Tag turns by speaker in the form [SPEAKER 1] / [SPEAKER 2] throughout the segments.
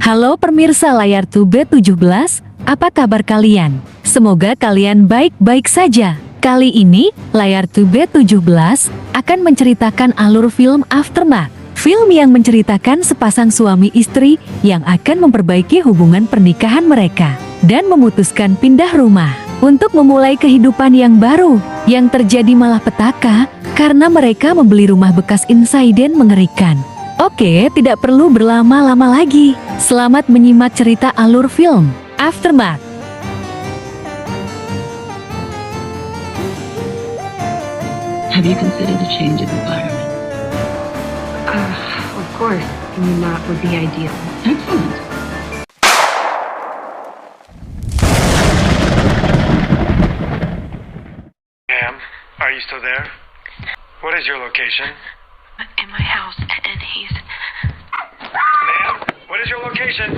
[SPEAKER 1] Halo pemirsa layar Tube 17, apa kabar kalian? Semoga kalian baik-baik saja. Kali ini, layar Tube 17 akan menceritakan alur film Aftermath. Film yang menceritakan sepasang suami istri yang akan memperbaiki hubungan pernikahan mereka dan memutuskan pindah rumah untuk memulai kehidupan yang baru. Yang terjadi malah petaka karena mereka membeli rumah bekas insiden mengerikan. Oke, tidak perlu berlama-lama lagi. Selamat menyimak cerita alur film Aftermath.
[SPEAKER 2] Have you considered a change of environment?
[SPEAKER 3] Of course. I mean, that would be ideal.
[SPEAKER 2] Excellent.
[SPEAKER 4] Ma'am, are you still there? What is your location?
[SPEAKER 3] In my house, and he's...
[SPEAKER 4] Ma'am, what is your location?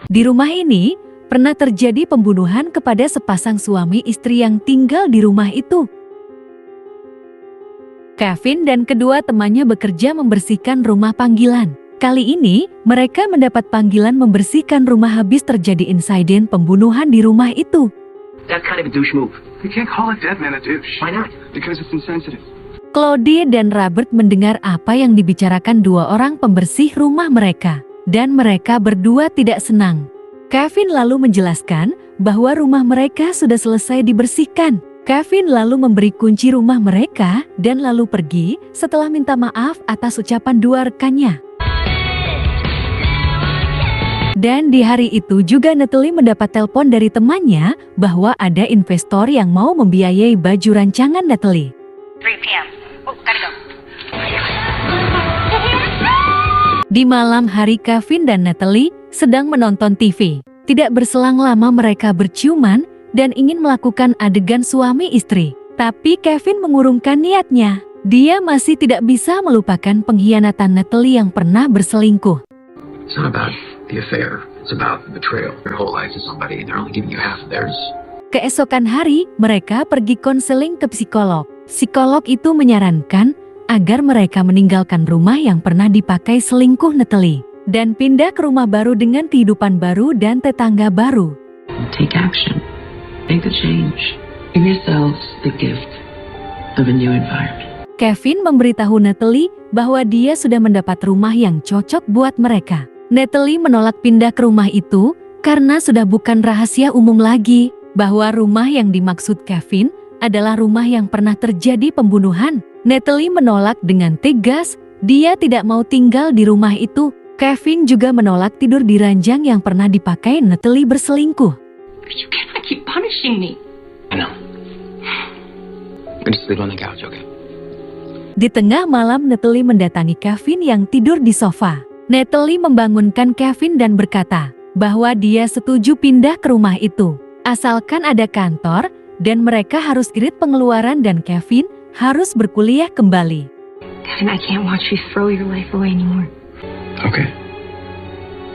[SPEAKER 1] Di rumah ini, pernah terjadi pembunuhan kepada sepasang suami istri yang tinggal di rumah itu. Kevin dan kedua temannya bekerja membersihkan rumah panggilan. Kali ini, mereka mendapat panggilan membersihkan rumah habis terjadi insiden pembunuhan di rumah itu.
[SPEAKER 5] That's kind of a douche move.
[SPEAKER 6] You can't call a dead man a douche.
[SPEAKER 5] Why not?
[SPEAKER 6] Because it's insensitive.
[SPEAKER 1] Claudie dan Robert mendengar apa yang dibicarakan dua orang pembersih rumah mereka, dan mereka berdua tidak senang. Kevin lalu menjelaskan bahwa rumah mereka sudah selesai dibersihkan. Kevin lalu memberi kunci rumah mereka dan lalu pergi setelah minta maaf atas ucapan dua rekannya. Dan di hari itu juga Natalie mendapat telepon dari temannya bahwa ada investor yang mau membiayai baju rancangan Natalie.
[SPEAKER 3] 3 p.m. Oh, gotta go.
[SPEAKER 1] Di malam hari, Kevin dan Natalie sedang menonton TV. Tidak berselang lama mereka berciuman dan ingin melakukan adegan suami istri. Tapi Kevin mengurungkan niatnya. Dia masih tidak bisa melupakan pengkhianatan Natalie yang pernah berselingkuh.
[SPEAKER 5] It's not about the affair. It's about the betrayal. Your whole life to somebody and they're only giving you half of theirs.
[SPEAKER 1] Keesokan hari, mereka pergi konseling ke psikolog. Psikolog itu menyarankan agar mereka meninggalkan rumah yang pernah dipakai selingkuh Natalie dan pindah ke rumah baru dengan kehidupan baru dan tetangga baru.
[SPEAKER 2] Take action. Make the change. Give yourselves the gift of a new environment.
[SPEAKER 1] Kevin memberitahu Natalie bahwa dia sudah mendapat rumah yang cocok buat mereka. Natalie menolak pindah ke rumah itu karena sudah bukan rahasia umum lagi bahwa rumah yang dimaksud Kevin adalah rumah yang pernah terjadi pembunuhan. Natalie menolak dengan tegas, dia tidak mau tinggal di rumah itu. Kevin juga menolak tidur di ranjang yang pernah dipakai Natalie berselingkuh.
[SPEAKER 3] But you cannot keep punishing me.
[SPEAKER 5] I know. We just sleep on the couch, okay?
[SPEAKER 1] Di tengah malam, Natalie mendatangi Kevin yang tidur di sofa. Natalie membangunkan Kevin dan berkata bahwa dia setuju pindah ke rumah itu, asalkan ada kantor dan mereka harus irit pengeluaran dan Kevin harus berkuliah kembali.
[SPEAKER 3] Kevin, I can't watch you throw your life away anymore.
[SPEAKER 6] Okay.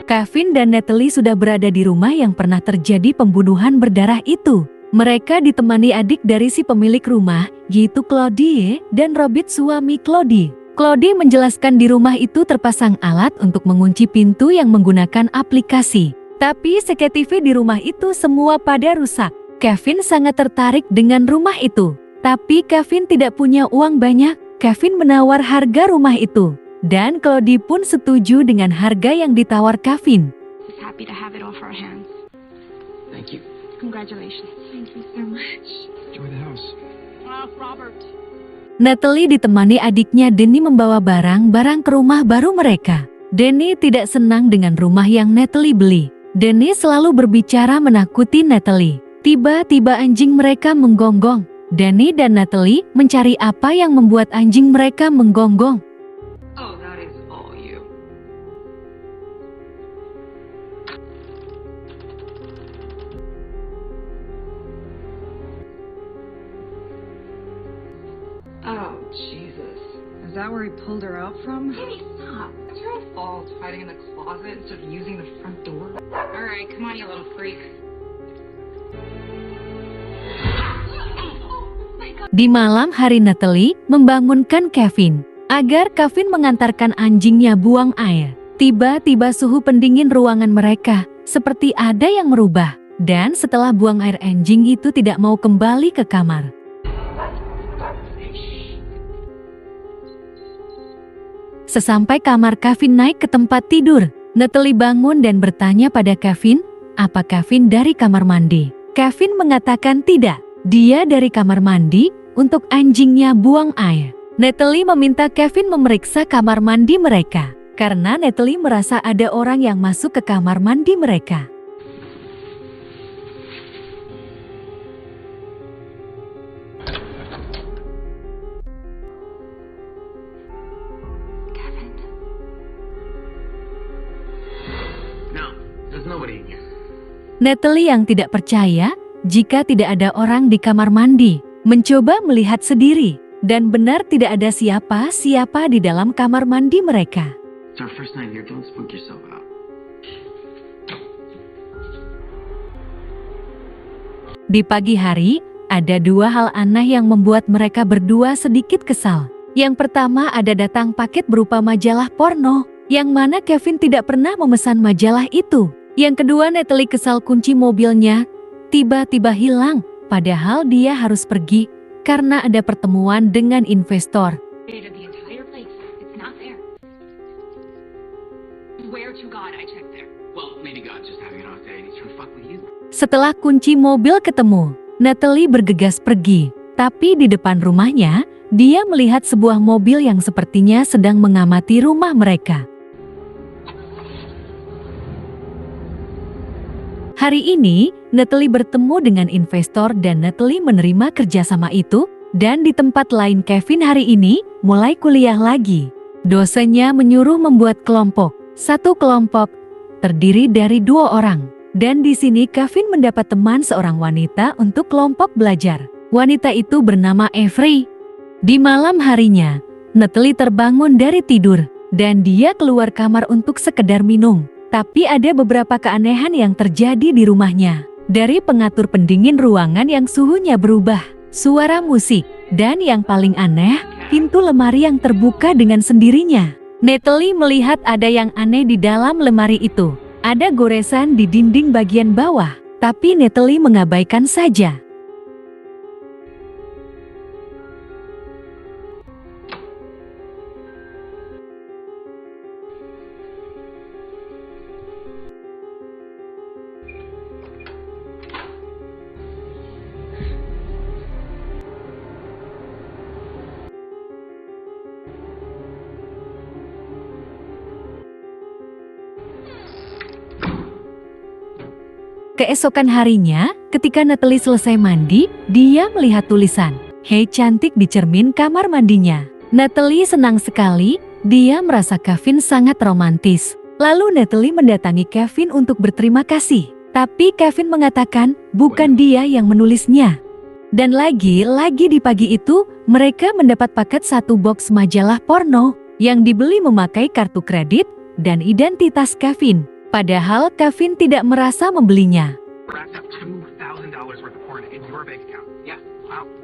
[SPEAKER 1] Kevin dan Natalie sudah berada di rumah yang pernah terjadi pembunuhan berdarah itu. Mereka ditemani adik dari si pemilik rumah, yaitu Claudie dan Robert suami Claudie. Claudie menjelaskan di rumah itu terpasang alat untuk mengunci pintu yang menggunakan aplikasi. Tapi CCTV di rumah itu semua pada rusak. Kevin sangat tertarik dengan rumah itu. Tapi Kevin tidak punya uang banyak. Kevin menawar harga rumah itu. Dan Claudie pun setuju dengan harga yang ditawar Kevin.
[SPEAKER 3] Just happy to have it off our hands.
[SPEAKER 5] Thank you.
[SPEAKER 3] Congratulations. Thank you so much.
[SPEAKER 6] Enjoy the house.
[SPEAKER 3] Robert.
[SPEAKER 1] Natalie ditemani adiknya Denny membawa barang-barang ke rumah baru mereka. Denny tidak senang dengan rumah yang Natalie beli. Denny selalu berbicara menakuti Natalie. Tiba-tiba anjing mereka menggonggong. Denny dan Natalie mencari apa yang membuat anjing mereka menggonggong.
[SPEAKER 2] Oh, that is all you.
[SPEAKER 7] Oh, Jesus. Is that where he pulled her out from?
[SPEAKER 3] Penny, stop.
[SPEAKER 7] It's your own fault hiding in the closet instead of using the front door.
[SPEAKER 3] All right, come on, you little freak.
[SPEAKER 1] Di malam hari, Natalie membangunkan Kevin. agar Kevin mengantarkan anjingnya buang air. Tiba-tiba suhu pendingin ruangan mereka seperti ada yang merubah. Dan setelah buang air, anjing itu tidak mau kembali ke kamar. Sesampai kamar, Kevin naik ke tempat tidur. Natalie bangun dan bertanya pada Kevin, apa Kevin dari kamar mandi? Kevin mengatakan tidak, dia dari kamar mandi untuk anjingnya buang air. Natalie meminta Kevin memeriksa kamar mandi mereka, karena Natalie merasa ada orang yang masuk ke kamar mandi mereka.
[SPEAKER 3] Kevin.
[SPEAKER 5] No, there's nobody in here.
[SPEAKER 1] Natalie yang tidak percaya jika tidak ada orang di kamar mandi, mencoba melihat sendiri, dan benar tidak ada siapa-siapa di dalam kamar mandi mereka.
[SPEAKER 5] It's our first night here. Don't spook yourself out.
[SPEAKER 1] Di pagi hari, ada dua hal aneh yang membuat mereka berdua sedikit kesal. Yang pertama, ada datang paket berupa majalah porno, yang mana Kevin tidak pernah memesan majalah itu. Yang kedua, Natalie kesal kunci mobilnya tiba-tiba hilang, padahal dia harus pergi karena ada pertemuan dengan investor.
[SPEAKER 3] The entire place. It's not there. Swear to God I checked there.
[SPEAKER 5] Well, maybe God's just having an off day and he's trying to fuck with you.
[SPEAKER 1] Setelah kunci mobil ketemu, Natalie bergegas pergi. Tapi di depan rumahnya, dia melihat sebuah mobil yang sepertinya sedang mengamati rumah mereka. Hari ini, Natalie bertemu dengan investor dan Natalie menerima kerjasama itu. Dan di tempat lain, Kevin hari ini mulai kuliah lagi. Dosennya menyuruh membuat kelompok. Satu kelompok terdiri dari 2 orang. Dan di sini Kevin mendapat teman seorang wanita untuk kelompok belajar. Wanita itu bernama Avery. Di malam harinya, Natalie terbangun dari tidur dan dia keluar kamar untuk sekedar minum. Tapi ada beberapa keanehan yang terjadi di rumahnya. Dari pengatur pendingin ruangan yang suhunya berubah, suara musik, dan yang paling aneh, pintu lemari yang terbuka dengan sendirinya. Natalie melihat ada yang aneh di dalam lemari itu. Ada goresan di dinding bagian bawah, tapi Natalie mengabaikan saja. Keesokan harinya, ketika Natalie selesai mandi, dia melihat tulisan, "Hei cantik" di cermin kamar mandinya. Natalie senang sekali, dia merasa Kevin sangat romantis. Lalu Natalie mendatangi Kevin untuk berterima kasih. Tapi Kevin mengatakan, bukan dia yang menulisnya. Dan lagi-lagi di pagi itu, mereka mendapat paket 1 box majalah porno, yang dibeli memakai kartu kredit, dan identitas Kevin. Padahal Kevin tidak merasa membelinya.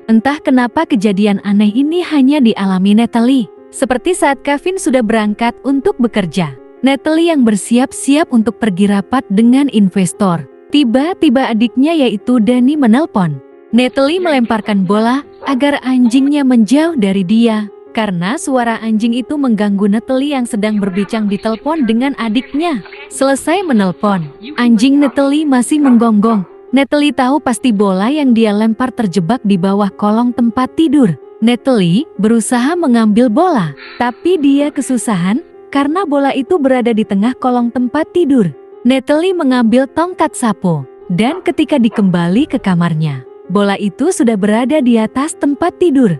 [SPEAKER 1] Entah kenapa kejadian aneh ini hanya dialami Natalie. Seperti saat Kevin sudah berangkat untuk bekerja. Natalie yang bersiap-siap untuk pergi rapat dengan investor. Tiba-tiba adiknya yaitu Danny menelpon. Natalie melemparkan bola agar anjingnya menjauh dari dia. Karena suara anjing itu mengganggu Natalie yang sedang berbincang di telepon dengan adiknya. Selesai menelpon, anjing Natalie masih menggonggong. Natalie tahu pasti bola yang dia lempar terjebak di bawah kolong tempat tidur. Natalie berusaha mengambil bola, tapi dia kesusahan karena bola itu berada di tengah kolong tempat tidur. Natalie mengambil tongkat sapu, dan ketika dikembali ke kamarnya, bola itu sudah berada di atas tempat tidur.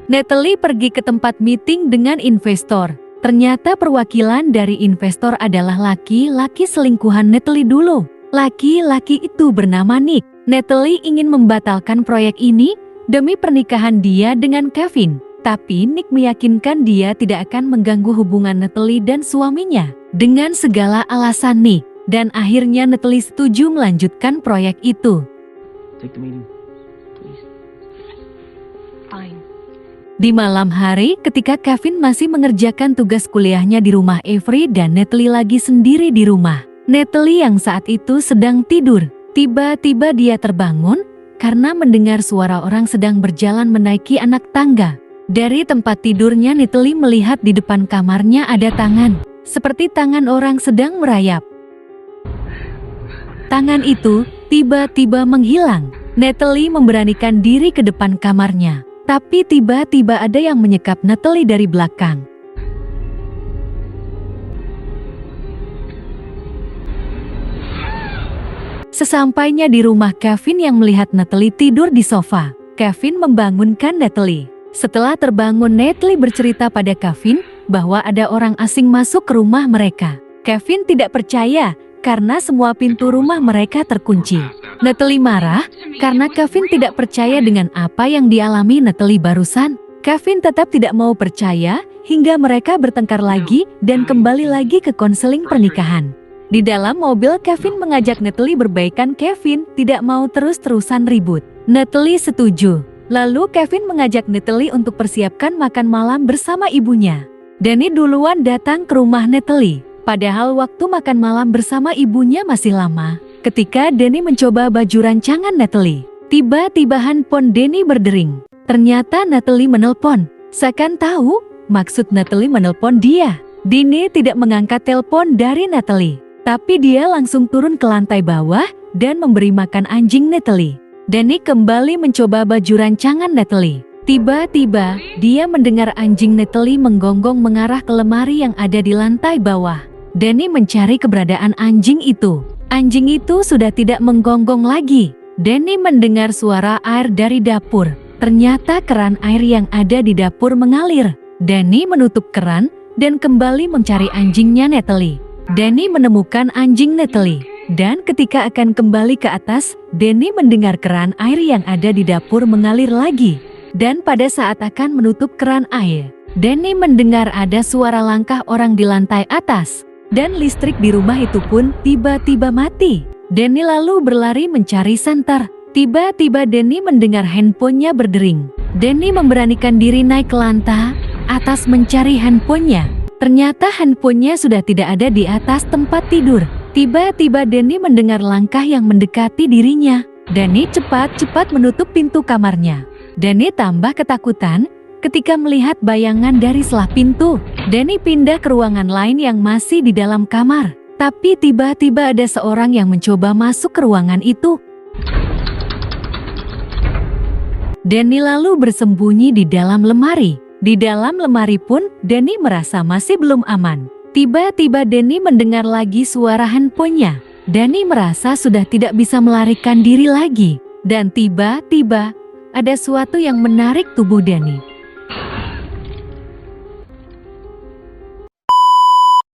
[SPEAKER 1] Natalie pergi ke tempat meeting dengan investor. Ternyata perwakilan dari investor adalah laki-laki selingkuhan Natalie dulu. Laki-laki itu bernama Nick. Natalie ingin membatalkan proyek ini demi pernikahan dia dengan Kevin. Tapi Nick meyakinkan dia tidak akan mengganggu hubungan Natalie dan suaminya dengan segala alasan Nick. Dan akhirnya Natalie setuju melanjutkan proyek itu.
[SPEAKER 2] take the meeting, please?
[SPEAKER 3] Fine.
[SPEAKER 1] Di malam hari, ketika Kevin masih mengerjakan tugas kuliahnya di rumah Avery dan Natalie lagi sendiri di rumah. Natalie yang saat itu sedang tidur. Tiba-tiba dia terbangun karena mendengar suara orang sedang berjalan menaiki anak tangga. Dari tempat tidurnya, Natalie melihat di depan kamarnya ada tangan, seperti tangan orang sedang merayap. Tangan itu tiba-tiba menghilang. Natalie memberanikan diri ke depan kamarnya, tapi tiba-tiba ada yang menyekap Natalie dari belakang. Sesampainya di rumah Kevin yang melihat Natalie tidur di sofa, Kevin membangunkan Natalie. Setelah terbangun, Natalie bercerita pada Kevin bahwa ada orang asing masuk ke rumah mereka. Kevin tidak percaya karena semua pintu rumah mereka terkunci. Natalie marah karena Kevin tidak percaya dengan apa yang dialami Natalie barusan. Kevin tetap tidak mau percaya hingga mereka bertengkar lagi dan kembali lagi ke konseling pernikahan. Di dalam mobil, Kevin mengajak Natalie berbaikan. Kevin tidak mau terus-terusan ribut. Natalie setuju. Lalu Kevin mengajak Natalie untuk persiapkan makan malam bersama ibunya. Danny duluan datang ke rumah Natalie. Padahal waktu makan malam bersama ibunya masih lama. Ketika Danny mencoba baju rancangan Natalie, tiba-tiba handphone Danny berdering. Ternyata Natalie menelpon. Seakan tahu maksud Natalie menelpon dia. Danny tidak mengangkat telepon dari Natalie, tapi dia langsung turun ke lantai bawah dan memberi makan anjing Natalie. Danny kembali mencoba baju rancangan Natalie. Tiba-tiba, dia mendengar anjing Natalie menggonggong mengarah ke lemari yang ada di lantai bawah. Danny mencari keberadaan anjing itu. Anjing itu sudah tidak menggonggong lagi. Danny mendengar suara air dari dapur. Ternyata keran air yang ada di dapur mengalir. Danny menutup keran dan kembali mencari anjingnya Natalie. Danny menemukan anjing Natalie. Dan ketika akan kembali ke atas, Danny mendengar keran air yang ada di dapur mengalir lagi. Dan pada saat akan menutup keran air, Danny mendengar ada suara langkah orang di lantai atas. Dan listrik di rumah itu pun tiba-tiba mati. Danny lalu berlari mencari senter. Tiba-tiba Danny mendengar handphonenya berdering. Danny memberanikan diri naik ke lantai atas mencari handphonenya. Ternyata handphonenya sudah tidak ada di atas tempat tidur. Tiba-tiba Danny mendengar langkah yang mendekati dirinya. Danny cepat-cepat menutup pintu kamarnya. Danny tambah ketakutan ketika melihat bayangan dari selah pintu. Danny pindah ke ruangan lain yang masih di dalam kamar. Tapi tiba-tiba ada seorang yang mencoba masuk ke ruangan itu. Danny lalu bersembunyi di dalam lemari. Di dalam lemari pun Danny merasa masih belum aman. Tiba-tiba Danny mendengar lagi suara handphonenya. Danny merasa sudah tidak bisa melarikan diri lagi. Dan tiba-tiba ada sesuatu yang menarik tubuh Danny.